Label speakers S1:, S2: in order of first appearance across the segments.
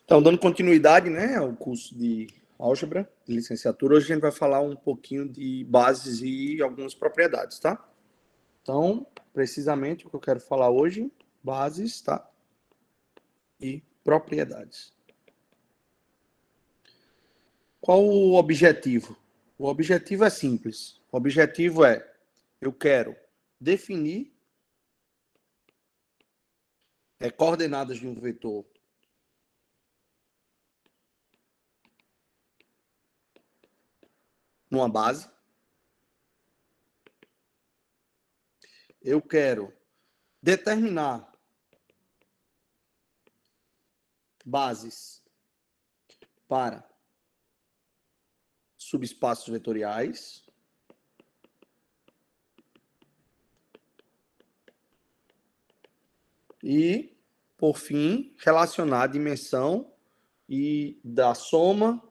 S1: Então, dando continuidade, né, ao curso de álgebra, de licenciatura, hoje a gente vai falar um pouquinho de bases e algumas propriedades, tá? Então, precisamente o que eu quero falar hoje, bases, tá? E propriedades. Qual o objetivo? O objetivo é simples. O objetivo é, eu quero definir coordenadas de um vetor numa base. Eu quero determinar bases para subespaços vetoriais. E, por fim, relacionar a dimensão e da soma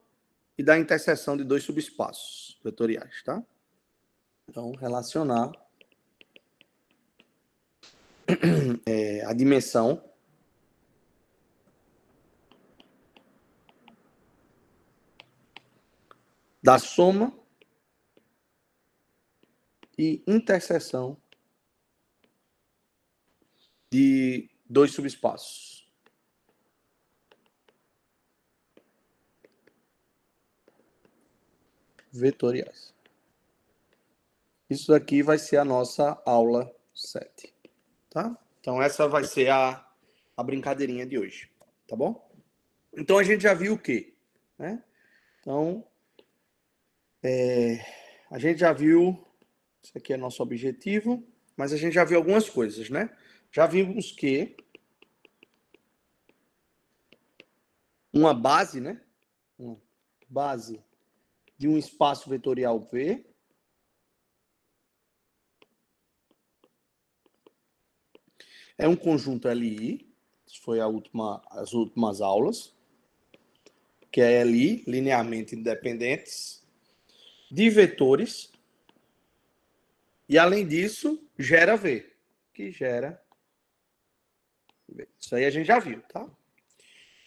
S1: e da interseção de dois subespaços vetoriais, tá? Então, relacionar a dimensão da soma e interseção de dois subespaços. Vetoriais. Isso aqui vai ser a nossa aula 7, tá? Então, essa vai ser a brincadeirinha de hoje, tá bom? Então, a gente já viu o quê? Né? Então, a gente já viu, isso aqui é nosso objetivo, mas a gente já viu algumas coisas, né? Já vimos que uma base, né? Uma base de um espaço vetorial V é um conjunto LI, isso foi as últimas aulas, que é LI, linearmente independentes, de vetores, e além disso, gera V, que gera V. Isso aí a gente já viu, tá?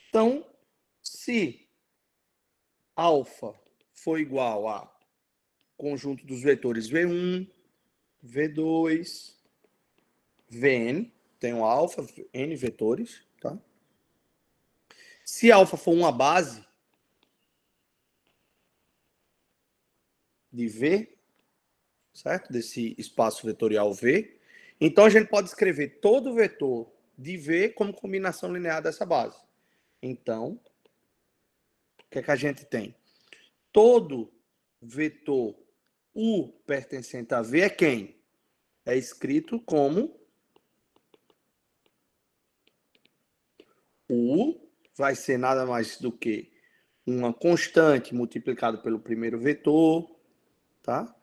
S1: Então, se alfa for igual a conjunto dos vetores V1, V2, Vn, tem um alfa, N vetores, tá? Se alfa for uma base de V, certo? Desse espaço vetorial V, então a gente pode escrever todo vetor de V como combinação linear dessa base. Então, o que é que a gente tem? Todo vetor U pertencente a V é quem? É escrito como U vai ser nada mais do que uma constante multiplicada pelo primeiro vetor, tá?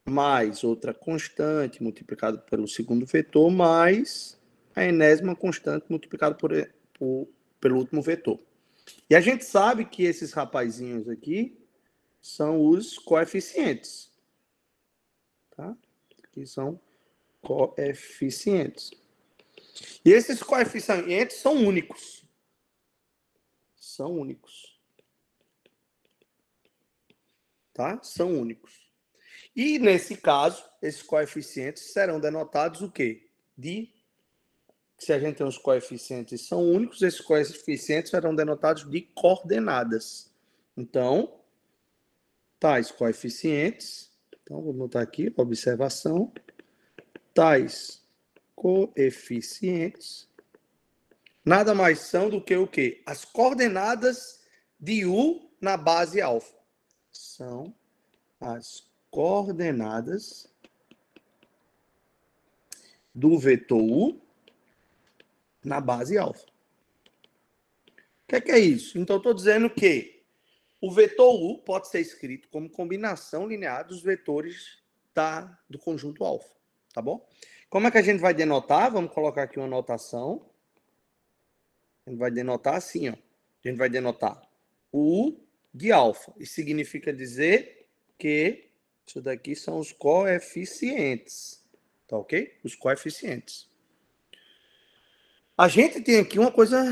S1: Mais outra constante multiplicada pelo segundo vetor, mais a enésima constante multiplicada pelo último vetor. E a gente sabe que esses rapazinhos aqui são os coeficientes, tá? Que são coeficientes. E esses coeficientes são únicos. São únicos. Tá? São únicos. E, nesse caso, esses coeficientes serão denotados o quê? Se a gente tem os coeficientes são únicos, esses coeficientes serão denotados de coordenadas. Então, tais coeficientes, então vou botar aqui, observação, tais coeficientes, nada mais são do que o quê? As coordenadas de U na base alfa. São as coordenadas do vetor U na base alfa. O que é isso? Então, estou dizendo que o vetor U pode ser escrito como combinação linear dos vetores do conjunto alfa, tá bom? Como é que a gente vai denotar? Vamos colocar aqui uma notação. A gente vai denotar assim, ó. A gente vai denotar U de alfa. Isso significa dizer que isso daqui são os coeficientes, tá ok? Os coeficientes. A gente tem aqui uma coisa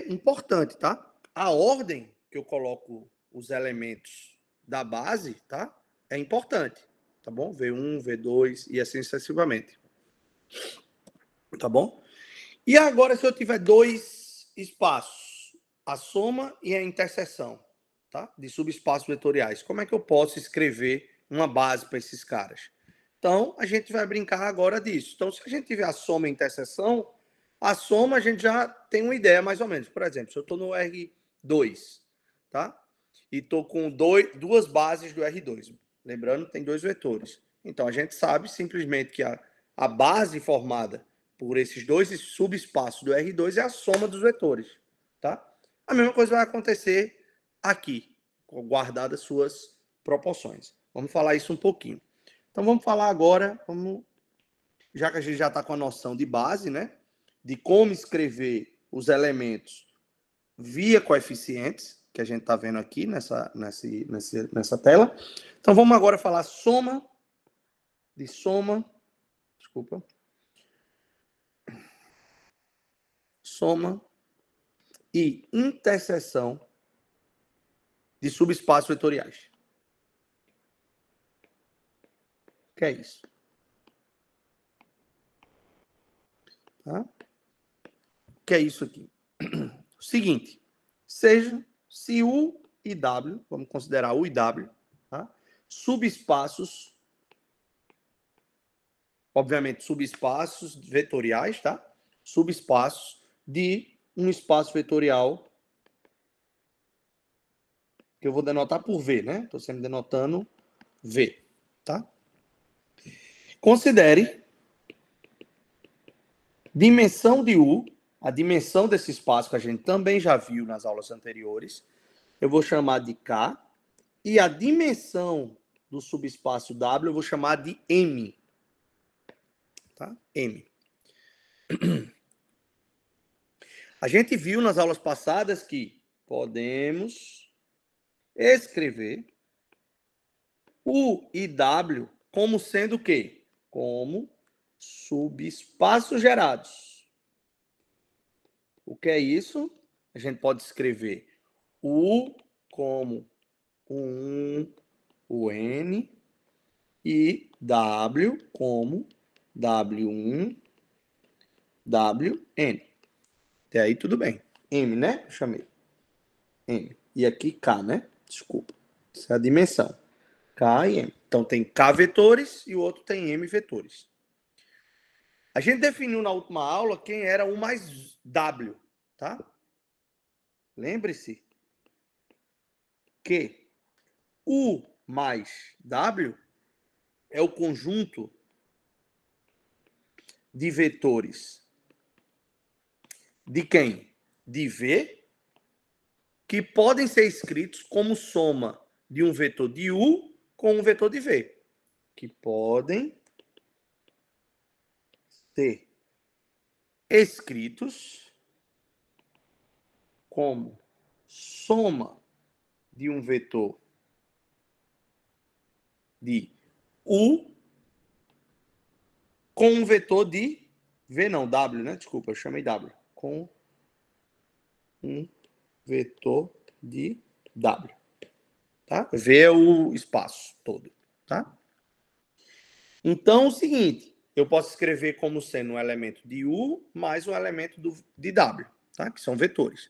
S1: importante, tá? a ordem que eu coloco os elementos da base, tá? É importante, tá bom? V1, V2 e assim sucessivamente. Tá bom? E agora, se eu tiver dois espaços, a soma e a interseção, tá? De subespaços vetoriais, como é que eu posso escrever uma base para esses caras? Então, a gente vai brincar agora disso. Então, se a gente tiver a soma e a interseção, a soma a gente já tem uma ideia mais ou menos. Por exemplo, se eu estou no R2, tá? E estou com duas bases do R2. Lembrando, tem dois vetores. Então, a gente sabe simplesmente que a base formada por esses dois subespaços do R2 é a soma dos vetores, tá? A mesma coisa vai acontecer aqui, guardadas suas proporções. Vamos falar isso um pouquinho. Então, vamos falar agora, já que a gente já está com a noção de base, né? De como escrever os elementos via coeficientes, que a gente está vendo aqui nessa tela. Então, vamos agora falar soma, desculpa, soma e interseção de subespaços vetoriais. O que é isso? Tá? O que é isso aqui? O seguinte, seja se U e W, vamos considerar U e W, tá? Subespaços, obviamente subespaços vetoriais, tá? Subespaços de um espaço vetorial que eu vou denotar por V, né? Estou sempre denotando V, tá? Considere dimensão de U, a dimensão desse espaço que a gente também já viu nas aulas anteriores, eu vou chamar de K, e a dimensão do subespaço W eu vou chamar de M. Tá? M. A gente viu nas aulas passadas que podemos escrever U e W como sendo o quê? Como subespaços gerados. O que é isso? A gente pode escrever U como o N e W como W1, WN. Até aí tudo bem. M, né? Eu chamei. M. E aqui K, né? Desculpa. Essa é a dimensão. K e M. Então tem K vetores e o outro tem M vetores. A gente definiu na última aula quem era U mais W, tá? Lembre-se que U mais W é o conjunto de vetores de quem? De V, que podem ser escritos como soma de um vetor de U com um vetor de V, que podem ser escritos como soma de um vetor de U com um vetor de V, não, W, né? Desculpa, eu chamei W. Com um vetor de W. Tá? V é o espaço todo, tá? Então, é o seguinte, eu posso escrever como sendo um elemento de U mais um elemento de W, tá? Que são vetores.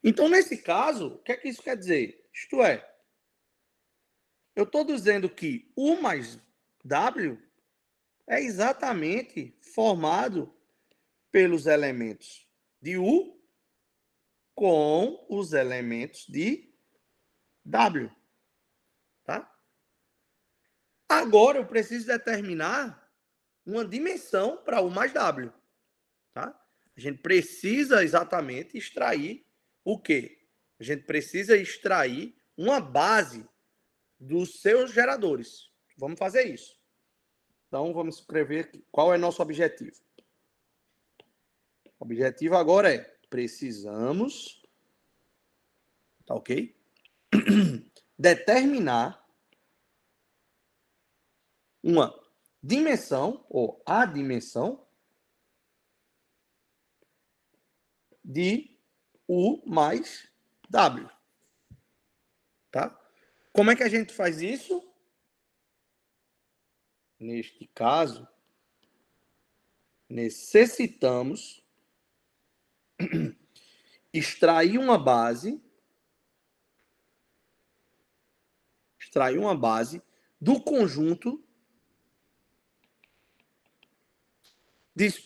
S1: Então, nesse caso, o que é que isso quer dizer? Isto é, eu estou dizendo que U mais W é exatamente formado pelos elementos de U com os elementos de W, tá? Agora eu preciso determinar uma dimensão para U mais W, tá? A gente precisa exatamente extrair o quê? A gente precisa extrair uma base dos seus geradores. Vamos fazer isso. Então, vamos escrever qual é nosso objetivo. O objetivo agora é, precisamos, tá ok? Determinar uma dimensão, ou a dimensão, de U mais W. Tá? Como é que a gente faz isso? Neste caso, necessitamos extrair uma base do conjunto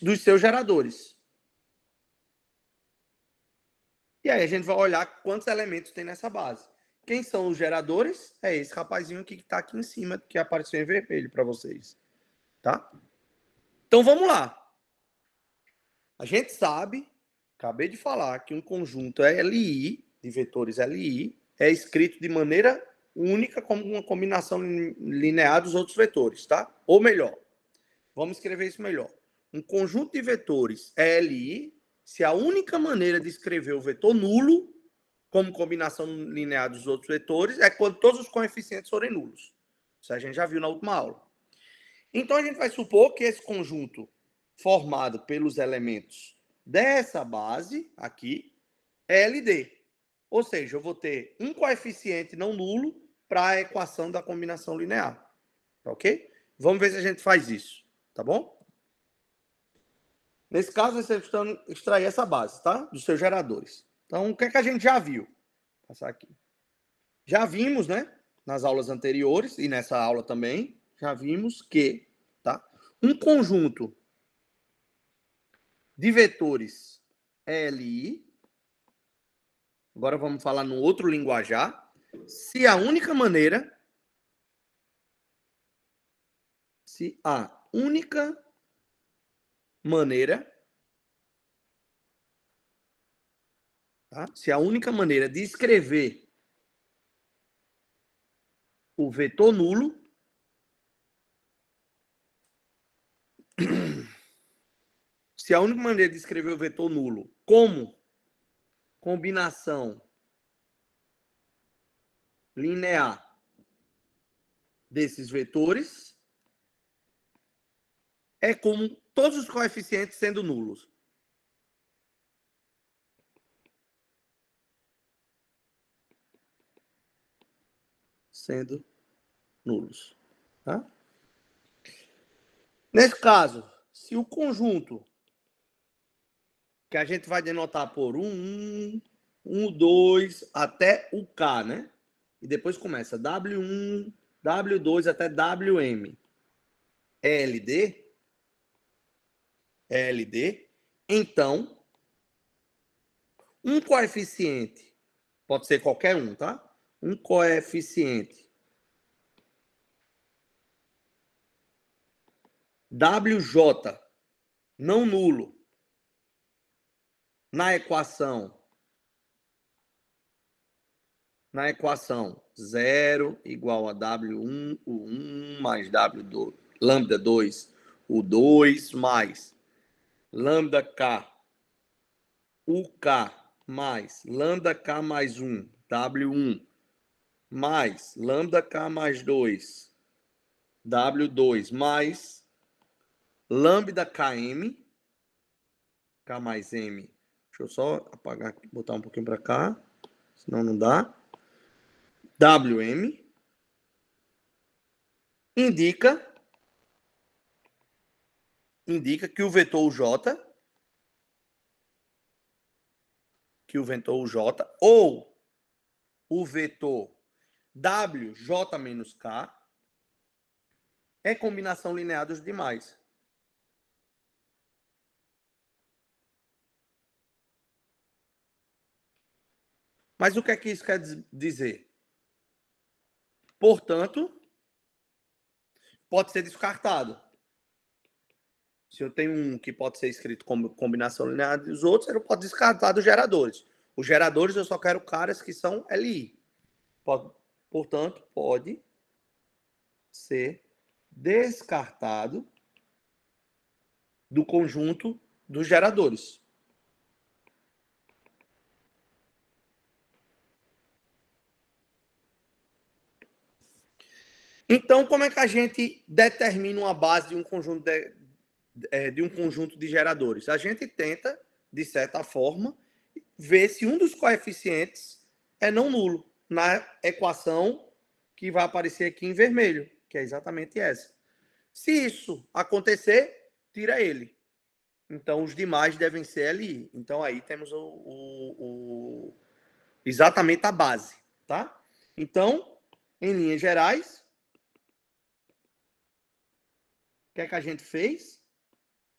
S1: dos seus geradores. E aí a gente vai olhar quantos elementos tem nessa base. Quem são os geradores? É esse rapazinho aqui que está aqui em cima, que apareceu em vermelho para vocês. Tá? Então vamos lá. A gente sabe, acabei de falar, que um conjunto LI, de vetores LI, é escrito de maneira única como uma combinação linear dos outros vetores, tá? Ou melhor, vamos escrever isso melhor. Um conjunto de vetores LI, se a única maneira de escrever o vetor nulo como combinação linear dos outros vetores é quando todos os coeficientes forem nulos. Isso a gente já viu na última aula. Então a gente vai supor que esse conjunto formado pelos elementos dessa base aqui é LD. Ou seja, eu vou ter um coeficiente não nulo para a equação da combinação linear. Ok? Vamos ver se a gente faz isso. Tá bom? Nesse caso, você está extrair essa base, tá? Dos seus geradores. Então, o que é que a gente já viu? Vou passar aqui. Já vimos, né? Nas aulas anteriores e nessa aula também, já vimos que, tá? Um conjunto de vetores LI, agora vamos falar no outro linguajar, se a única maneira tá? Se a única maneira de escrever o vetor nulo se a única maneira de escrever o vetor nulo como combinação linear desses vetores é como todos os coeficientes sendo nulos. Sendo nulos. Tá? Nesse caso, se o conjunto que a gente vai denotar por 1, 2, até o K, né? E depois começa W1, W2 até WM. LD, então, um coeficiente, pode ser qualquer um, tá? Um coeficiente WJ não nulo na equação 0 igual a W1, o 1 mais W2, lambda 2, o 2 mais lambda K, o K mais lambda K mais 1, W1, mais lambda K mais 2, W2, mais lambda KM, K mais M. Deixa eu só apagar aqui, botar um pouquinho para cá, senão não dá. WM indica que o vetor J, ou o vetor WJ menos K é combinação linear dos demais. Mas o que é que isso quer dizer? Portanto, pode ser descartado. Se eu tenho um que pode ser escrito como combinação linear dos outros, eu não posso descartar dos geradores. Os geradores eu só quero caras que são LI. Portanto, pode ser descartado do conjunto dos geradores. Então, como é que a gente determina uma base de um conjunto de geradores? A gente tenta, de certa forma, ver se um dos coeficientes é não nulo na equação que vai aparecer aqui em vermelho, que é exatamente essa. Se isso acontecer, tira ele. Então, os demais devem ser LI. Então, aí temos exatamente a base, tá? Então, em linhas gerais, o que é que a gente fez?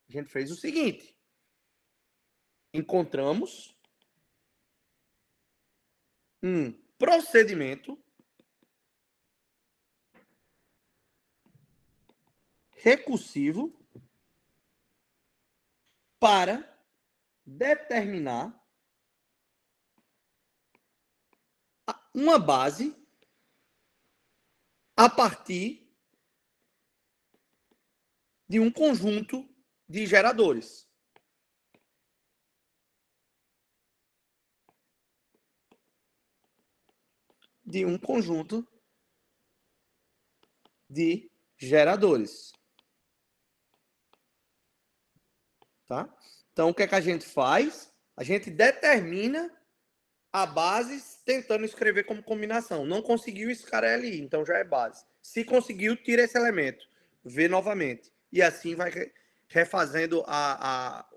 S1: A gente fez o seguinte. Encontramos um procedimento recursivo para determinar uma base a partir de um conjunto de geradores. De um conjunto de geradores. Tá? Então, o que é que a gente faz? A gente determina a base tentando escrever como combinação. Não conseguiu, esse cara é ali, então já é base. Se conseguiu, tira esse elemento. Vê novamente. E assim vai refazendo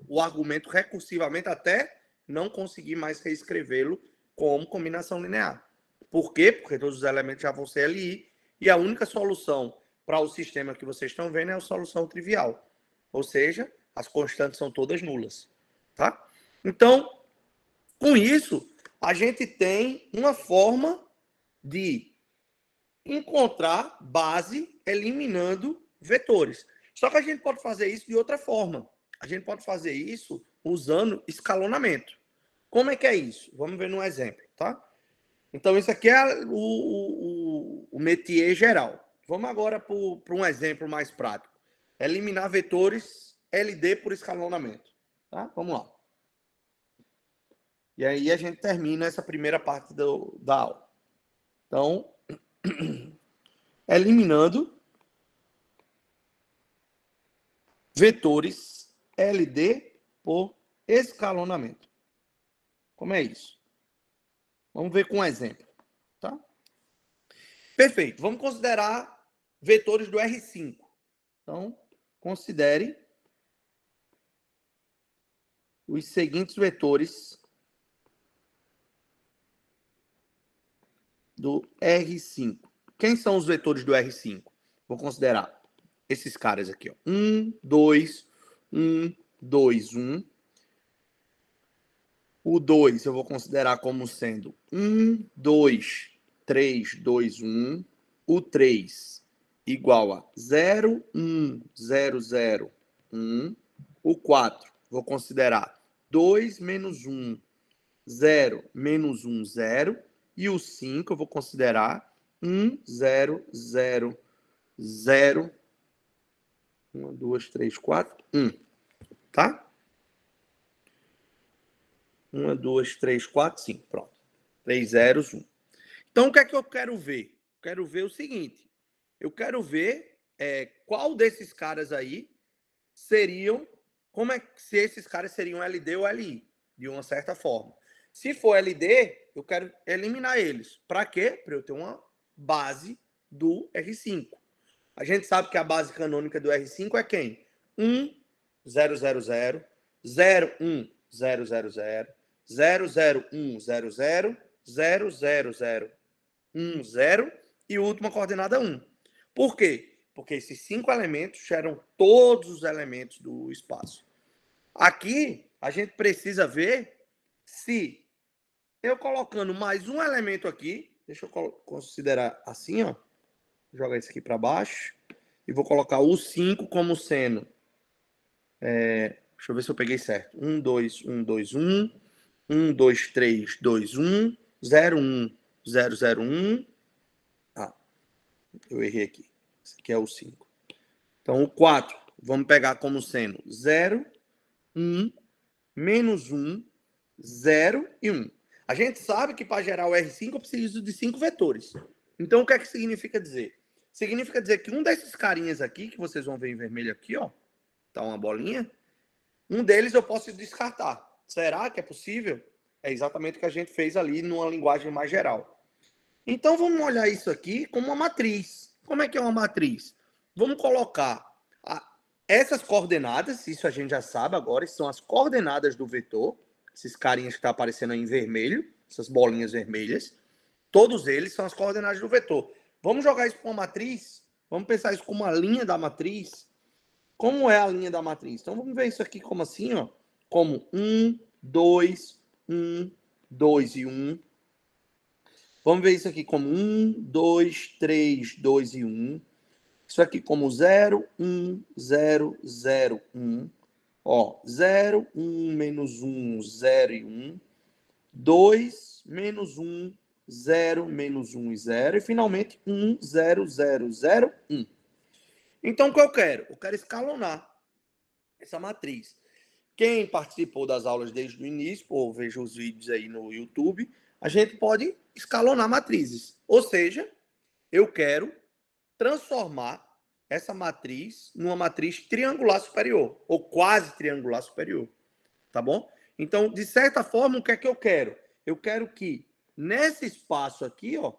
S1: o argumento recursivamente até não conseguir mais reescrevê-lo como combinação linear. Por quê? Porque todos os elementos já vão ser LI e a única solução para o sistema que vocês estão vendo é a solução trivial. Ou seja, as constantes são todas nulas. Tá? Então, com isso, a gente tem uma forma de encontrar base eliminando vetores. Só que a gente pode fazer isso de outra forma. A gente pode fazer isso usando escalonamento. Como é que é isso? Vamos ver num exemplo, tá? Então, isso aqui é o métier geral. Vamos agora para um exemplo mais prático. Eliminar vetores LD por escalonamento. Tá? Vamos lá. E aí a gente termina essa primeira parte da aula. Então, eliminando vetores LD por escalonamento. Como é isso? Vamos ver com um exemplo. Tá? Perfeito. Vamos considerar vetores do R5. Então, considere os seguintes vetores do R5. Quem são os vetores do R5? Vou considerar esses caras aqui. Ó. 1, 2, 1, 2, 1. O 2 eu vou considerar como sendo 1, 2, 3, 2, 1. O 3 igual a 0, 1, 0, 0, 1. O 4 vou considerar 2 menos 1, 0, menos 1, 0. E o 5 eu vou considerar 1, 0, 0, 0. 1, 2, 3, 4, 1. Tá? 1, 2, 3, 4, 5. Pronto. 3 zeros, 1. Então, o que é que eu quero ver? Quero ver o seguinte. Eu quero ver qual desses caras aí seriam... Como é se esses caras seriam LD ou LI, de uma certa forma. Se for LD, eu quero eliminar eles. Para quê? Para eu ter uma base do R5. A gente sabe que a base canônica do R5 é quem? 1, 0, 0, 0, 0, 1, 0, 0, 0, 0, 0, 1, 0, 0, 0, 0, 0, 1, 0 e última coordenada 1. Por quê? Porque esses 5 elementos geram todos os elementos do espaço. Aqui, a gente precisa ver se eu colocando mais um elemento aqui, deixa eu considerar assim, ó, jogar isso aqui para baixo, e vou colocar o 5 como sendo, deixa eu ver se eu peguei certo, 1, 2, 1, 2, 1, 1, 2, 3, 2, 1, 0, 1, 0, 0, 1, eu errei aqui, esse aqui é o 5. Então, o 4, vamos pegar como sendo 0, 1, menos 1, 0 e 1. A gente sabe que para gerar o R5 eu preciso de 5 vetores. Então, o que é que significa dizer? Significa dizer que um desses carinhas aqui, que vocês vão ver em vermelho aqui, ó, tá uma bolinha, um deles eu posso descartar. Será que é possível? É exatamente o que a gente fez ali numa linguagem mais geral. Então, vamos olhar isso aqui como uma matriz. Como é que é uma matriz? Vamos colocar essas coordenadas, isso a gente já sabe agora, são as coordenadas do vetor, esses carinhas que estão aparecendo aí em vermelho, essas bolinhas vermelhas, todos eles são as coordenadas do vetor. Vamos jogar isso para uma matriz? Vamos pensar isso como uma linha da matriz? Como é a linha da matriz? Então, vamos ver isso aqui como assim, ó, como 1, 2, 1, 2 e 1. Vamos ver isso aqui como 1, 2, 3, 2 e 1. Isso aqui como 0, 1, 0, 0, 1. Ó, 0, 1, menos 1, 0 e 1. 2, menos 1, 0, menos 1 e 0. E finalmente 1, 0, 0, 0, 1. Então, o que eu quero? Eu quero escalonar essa matriz. Quem participou das aulas desde o início, ou veja os vídeos aí no YouTube, a gente pode escalonar matrizes. Ou seja, eu quero transformar essa matriz numa matriz triangular superior, ou quase triangular superior. Tá bom? Então, de certa forma, o que é que eu quero? Eu quero que nesse espaço aqui, ó,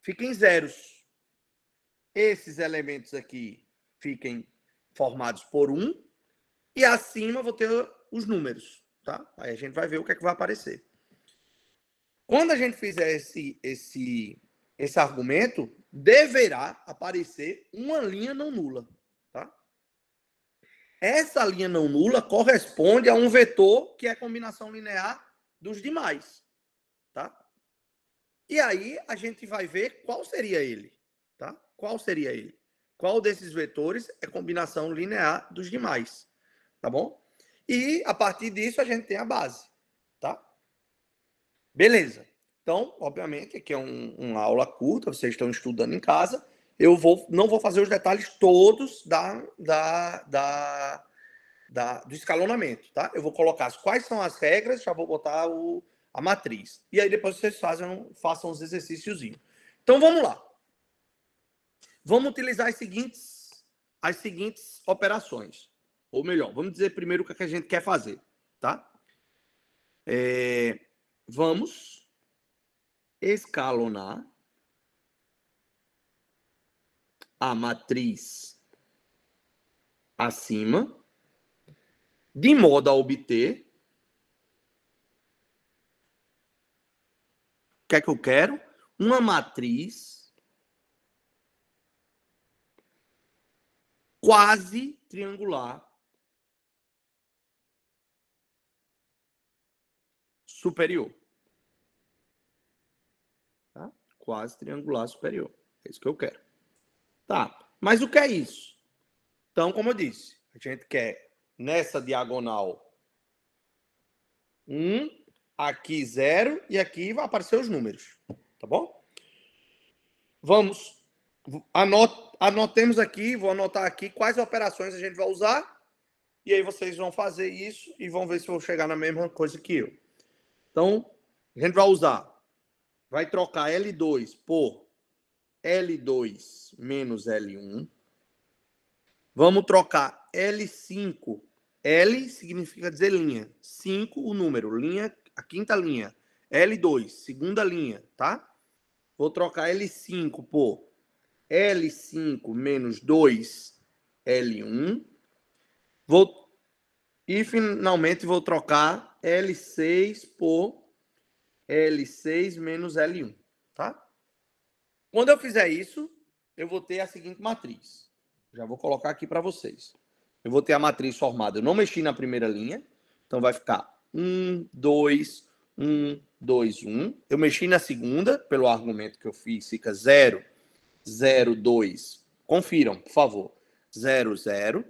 S1: fiquem zeros. Esses elementos aqui fiquem formados por 1, e acima eu vou ter os números, tá? Aí a gente vai ver o que é que vai aparecer. Quando a gente fizer esse argumento, deverá aparecer uma linha não nula, tá? Essa linha não nula corresponde a um vetor que é a combinação linear dos demais, tá? E aí a gente vai ver qual seria ele, tá? Qual seria ele? Qual desses vetores é combinação linear dos demais, tá bom? E a partir disso a gente tem a base, tá? Beleza. Então, obviamente, aqui é uma aula curta, vocês estão estudando em casa. Eu não vou fazer os detalhes todos do escalonamento, tá? Eu vou colocar quais são as regras, já vou botar a matriz. E aí depois vocês façam os exercícios. Então, vamos lá. Vamos utilizar as seguintes operações. Ou melhor, vamos dizer primeiro o que a gente quer fazer, tá? Vamos escalonar a matriz acima, de modo a obter o que é que eu quero? Uma matriz quase triangular superior. Tá? Quase triangular superior. É isso que eu quero. Tá, mas o que é isso? Então, como eu disse, a gente quer nessa diagonal 1, aqui 0, e aqui vai aparecer os números. Tá bom? Vamos. Anotemos aqui, vou anotar aqui quais operações a gente vai usar. E aí vocês vão fazer isso e vão ver se vão chegar na mesma coisa que eu. Então, a gente vai trocar L2 por L2 menos L1. Vamos trocar L5. L significa dizer linha. 5, o número. Linha, a quinta linha. L2, segunda linha, tá? Vou trocar L5 por L5 menos 2, L1. E, finalmente, vou trocar L6 por L6 menos L1, tá? Quando eu fizer isso, eu vou ter a seguinte matriz. Já vou colocar aqui para vocês. Eu vou ter a matriz formada. Eu não mexi na primeira linha, então vai ficar 1, 2, 1, 2, 1. Eu mexi na segunda, pelo argumento que eu fiz, fica 0, 0, 2. Confiram, por favor. 0, 0.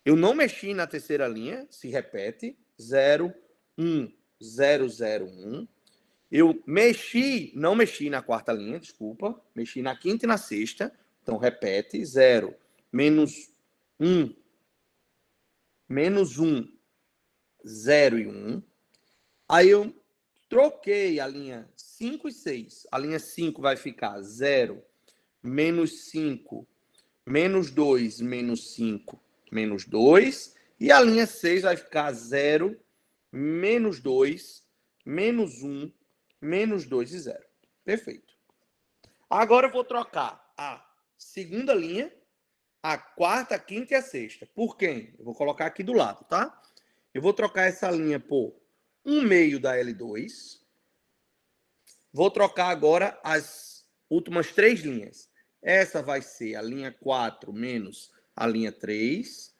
S1: Eu não mexi na terceira linha, se repete. 0, 1, 0, 0, 1. Eu não mexi na quarta linha, desculpa. Mexi na quinta e na sexta. Então, repete. 0, menos 1, menos 1, 0 e 1. Aí eu troquei a linha 5 e 6. A linha 5 vai ficar 0, menos 5, menos 2, menos 5, menos 2. E a linha 6 vai ficar 0, menos 2, menos 1, menos 2 e 0. Perfeito. Agora eu vou trocar a segunda linha, a quarta, a quinta e a sexta. Por quem? Eu vou colocar aqui do lado, tá? Eu vou trocar essa linha por 1 meio da L2. Vou trocar agora as últimas 3 linhas. Essa vai ser a linha 4 menos a linha 3.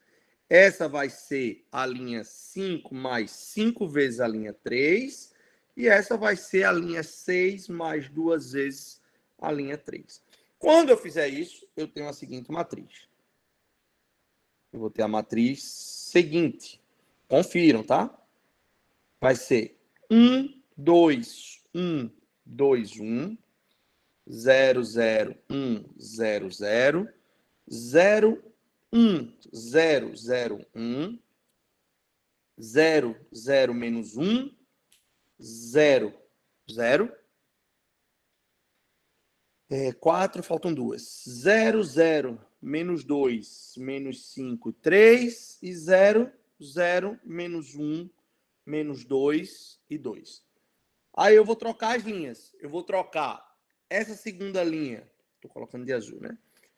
S1: Essa vai ser a linha 5 mais 5 vezes a linha 3. E essa vai ser a linha 6 mais 2 vezes a linha 3. Quando eu fizer isso, eu tenho a seguinte matriz. Eu vou ter a matriz seguinte. Confiram, tá? Vai ser 1, 2, 1, 2, 1, 0, 0, 1, 0, 0, 0, 1, 0, 0, 1, 0, 0, menos 1, 0, 0. 4, faltam 2. 0, 0, menos 2, menos 5, 3. E 0, 0, menos 1, menos 2 e 2. Aí eu vou trocar as linhas. Eu vou trocar essa segunda linha, estou colocando de azul, né?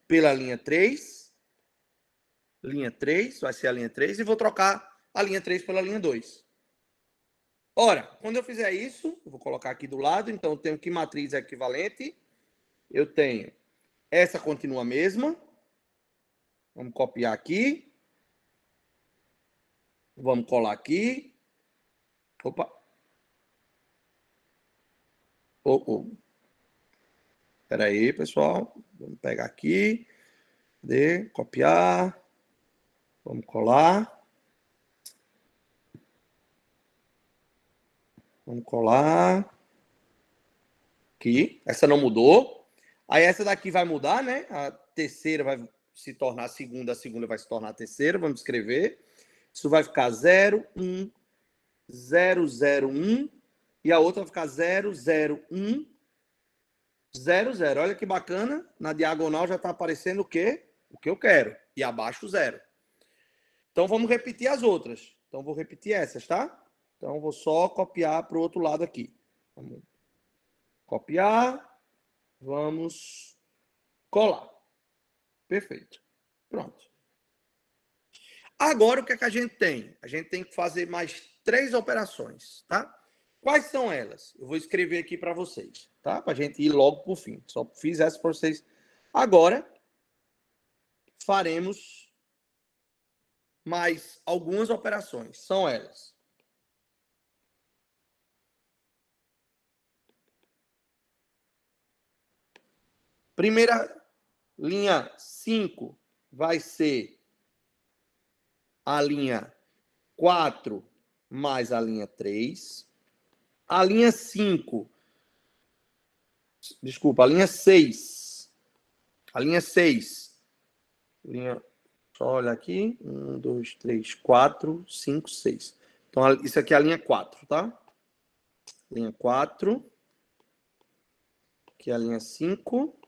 S1: Pela linha 3. Linha 3, vai ser a linha 3. E vou trocar a linha 3 pela linha 2. Ora, quando eu fizer isso, eu vou colocar aqui do lado. Então, eu tenho que matriz equivalente. Eu tenho essa continua a mesma. Vamos copiar aqui. Vamos colar aqui. Opa. Espera aí, pessoal. Vamos pegar aqui. Cadê? Copiar. Vamos colar. Vamos colar. Aqui. Essa não mudou. Aí essa daqui vai mudar, né? A terceira vai se tornar a segunda vai se tornar a terceira. Vamos escrever. Isso vai ficar 0, 1, 0, 0, 1. E a outra vai ficar 0, 0, 1, 0, 0. Olha que bacana. Na diagonal já está aparecendo o quê? O que eu quero. E abaixo 0. Então, vamos repetir as outras. Então, vou repetir essas, tá? Então, vou só copiar para o outro lado aqui. Vamos copiar. Vamos colar. Perfeito. Pronto. Agora, o que é que a gente tem? A gente tem que fazer mais 3 operações, tá? Quais são elas? Eu vou escrever aqui para vocês, tá? Para a gente ir logo para o fim. Só fiz essa para vocês. Agora, faremos mais algumas operações. São elas. Primeira linha 5 vai ser a linha 4 mais a linha 3. A linha 5, desculpa, a linha 6. A linha 6. Só olha aqui. 1, 2, 3, 4, 5, 6. Então, isso aqui é a linha 4, tá? Linha 4. Aqui é a linha 5.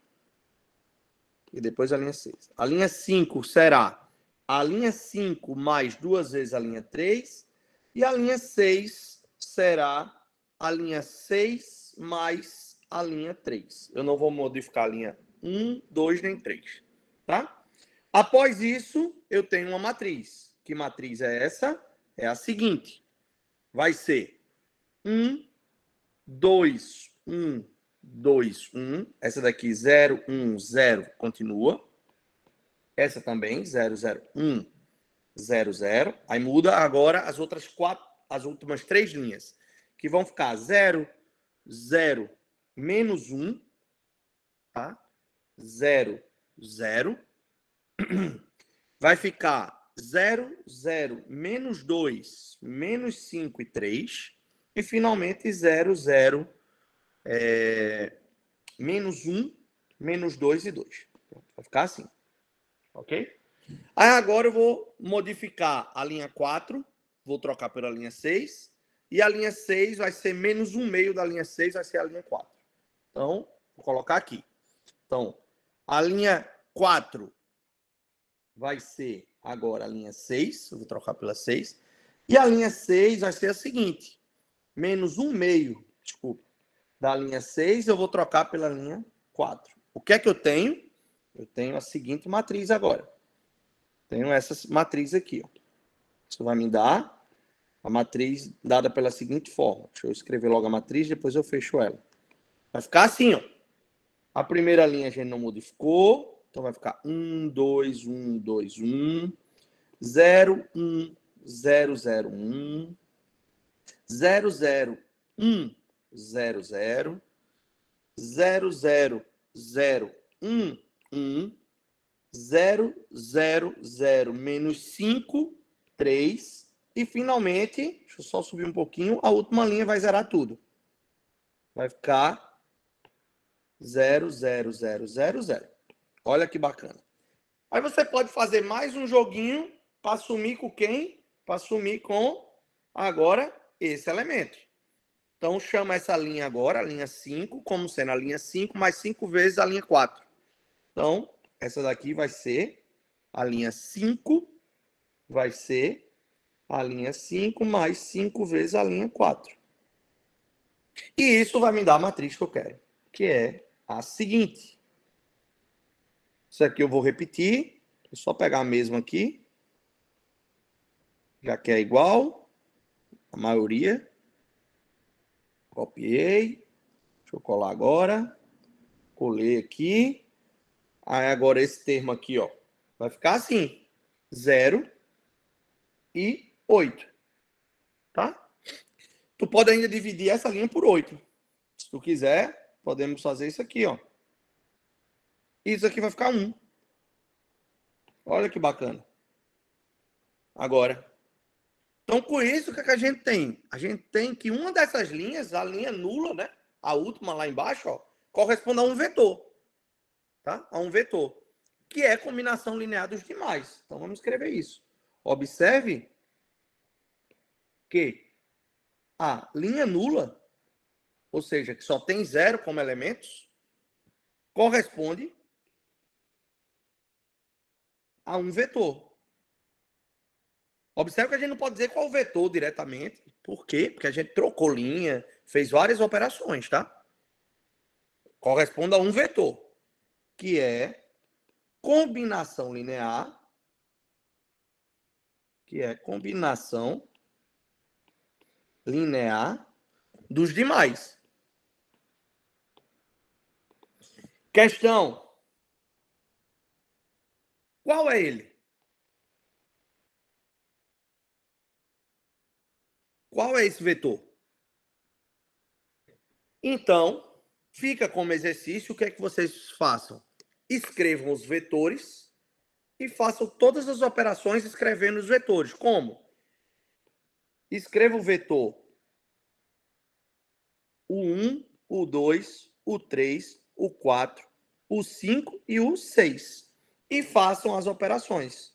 S1: E depois a linha 6. A linha 5 será a linha 5 mais 2 vezes a linha 3. E a linha 6 será a linha 6 mais a linha 3. Eu não vou modificar a linha 1, 2 nem 3. Tá? Após isso, eu tenho uma matriz. Que matriz é essa? É a seguinte. Vai ser 1, 2, 1, 2, 1. Essa daqui, 0, 1, 0, continua. Essa também, 0, 0, 1, 0, 0. Aí muda agora as outras 4, as últimas 3 linhas, que vão ficar 0, 0, menos 1, tá? 0, 0. Vai ficar 0, 0, menos 2, menos 5 e 3. E, finalmente, 0, 0, menos 1, menos 2 e 2. Vai ficar assim. Ok? Aí agora eu vou modificar a linha 4. Vou trocar pela linha 6. E a linha 6 vai ser menos 1 meio da linha 6, vai ser a linha 4. Então, vou colocar aqui. Então, a linha 4 vai ser agora a linha 6. Eu vou trocar pela 6. E a linha 6 vai ser a seguinte. Menos 1/2, desculpa, da linha 6 eu vou trocar pela linha 4. O que é que eu tenho? Eu tenho a seguinte matriz agora. Tenho essa matriz aqui. Ó. Isso vai me dar a matriz dada pela seguinte forma. Deixa eu escrever logo a matriz, depois eu fecho ela. Vai ficar assim, ó. A primeira linha a gente não modificou. Então vai ficar 1, 2, 1, 2, 1. 0, 1, 0, 0, 1. 0, 0, 1, 0, 0. 0, 0, 0, 1, 1. 0, 0, 0, menos 5, 3. E, finalmente, deixa eu só subir um pouquinho, a última linha vai zerar tudo. Vai ficar 0, 0, 0, 0, 0. Olha que bacana. Aí você pode fazer mais um joguinho para sumir com quem? Para sumir com, agora, esse elemento. Então, chama essa linha agora, a linha 5, como sendo a linha 5 mais 5 vezes a linha 4. Então, essa daqui vai ser a linha 5, vai ser a linha 5 mais 5 vezes a linha 4. E isso vai me dar a matriz que eu quero, que é a seguinte. Isso aqui eu vou repetir. É só pegar a mesma aqui. Já que é igual. A maioria. Copiei. Deixa eu colar agora. Colei aqui. Aí agora esse termo aqui, ó. Vai ficar assim. 0 e 8. Tá? Tu pode ainda dividir essa linha por 8. Se tu quiser, podemos fazer isso aqui, ó. Isso aqui vai ficar 1. Olha que bacana. Agora. Então, com isso, o que a gente tem? A gente tem que uma dessas linhas, a linha nula, né? A última lá embaixo, ó, corresponde a um vetor. Tá? A um vetor. Que é combinação linear dos demais. Então, vamos escrever isso. Observe que a linha nula, ou seja, que só tem 0 como elementos, corresponde a um vetor. Observe que a gente não pode dizer qual vetor diretamente. Por quê? Porque a gente trocou linha, fez várias operações, tá? Corresponde a um vetor, que é combinação linear, dos demais. Questão. Qual é ele? Qual é esse vetor? Então, fica como exercício, o que é que vocês façam? Escrevam os vetores e façam todas as operações escrevendo os vetores. Como? Escreva o vetor o 1, o 2, o 3, o 4, o 5 e o 6. E façam as operações.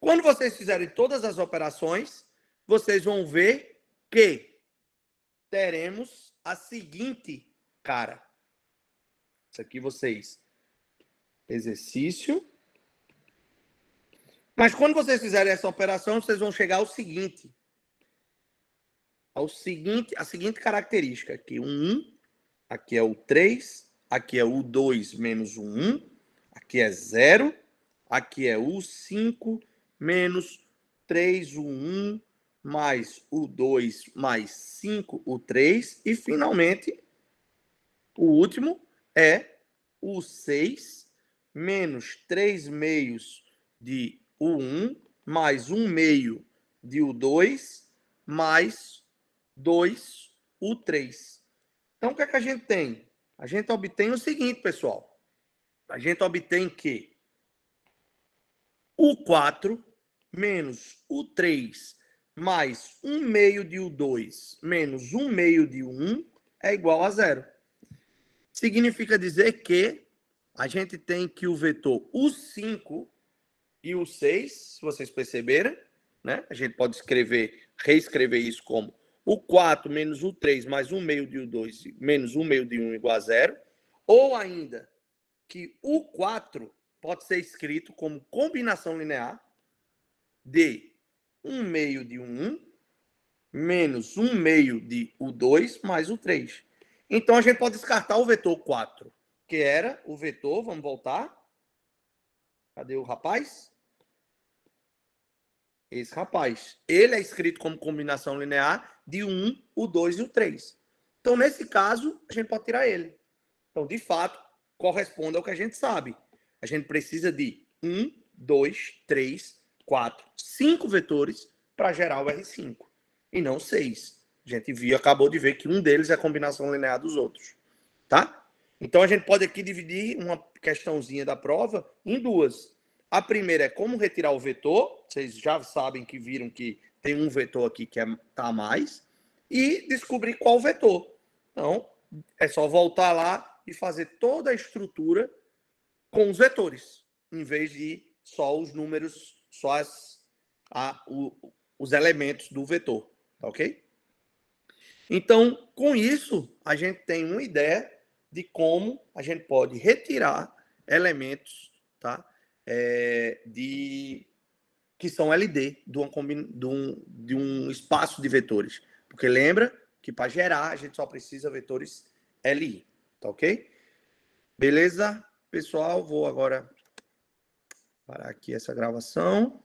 S1: Quando vocês fizerem todas as operações, vocês vão ver que teremos a seguinte cara. Isso aqui vocês. Exercício. Mas quando vocês fizerem essa operação, vocês vão chegar ao seguinte. A seguinte característica. Aqui o 1, aqui é o 3, aqui é o 2 menos o 1, aqui é 0, aqui é o 5 menos 3, o 1, mais o 2, mais 5, o 3. E, finalmente, o último é o 6 menos 3 meios de o 1, mais 1 meio de o 2, mais 2, o 3. Então, o que é que a gente tem? A gente obtém o seguinte, pessoal. A gente obtém que o 4 menos o 3 mais 1 meio de o 2 menos 1 meio de o 1 é igual a 0. Significa dizer que a gente tem que o vetor o 5 e o 6, se vocês perceberem, né? A gente pode reescrever isso como o 4 menos o 3 mais 1 meio de o 2 menos 1 meio de 1 igual a 0. Ou ainda que o 4 pode ser escrito como combinação linear, de 1/2 de 1 menos 1/2 de U2 mais U3. Então, a gente pode descartar o vetor 4, que era o vetor, vamos voltar. Cadê o rapaz? Esse rapaz. Ele é escrito como combinação linear de 1, U2 e U3. Então, nesse caso, a gente pode tirar ele. Então, de fato, corresponde ao que a gente sabe. A gente precisa de 1, 2, 3, 4, 5 vetores para gerar o R5. E não 6. A gente viu, acabou de ver que um deles é a combinação linear dos outros. Tá? Então, a gente pode aqui dividir uma questãozinha da prova em duas. A primeira é como retirar o vetor. Vocês já sabem que viram que tem um vetor aqui que está a mais. E descobrir qual vetor. Então, é só voltar lá e fazer toda a estrutura com os vetores, em vez de só os números, só os elementos do vetor. Tá ok? Então, com isso, a gente tem uma ideia de como a gente pode retirar elementos, tá? Que são LD de um espaço de vetores. Porque lembra que para gerar a gente só precisa vetores LI, tá ok? Beleza, pessoal? Vou agora parar aqui essa gravação.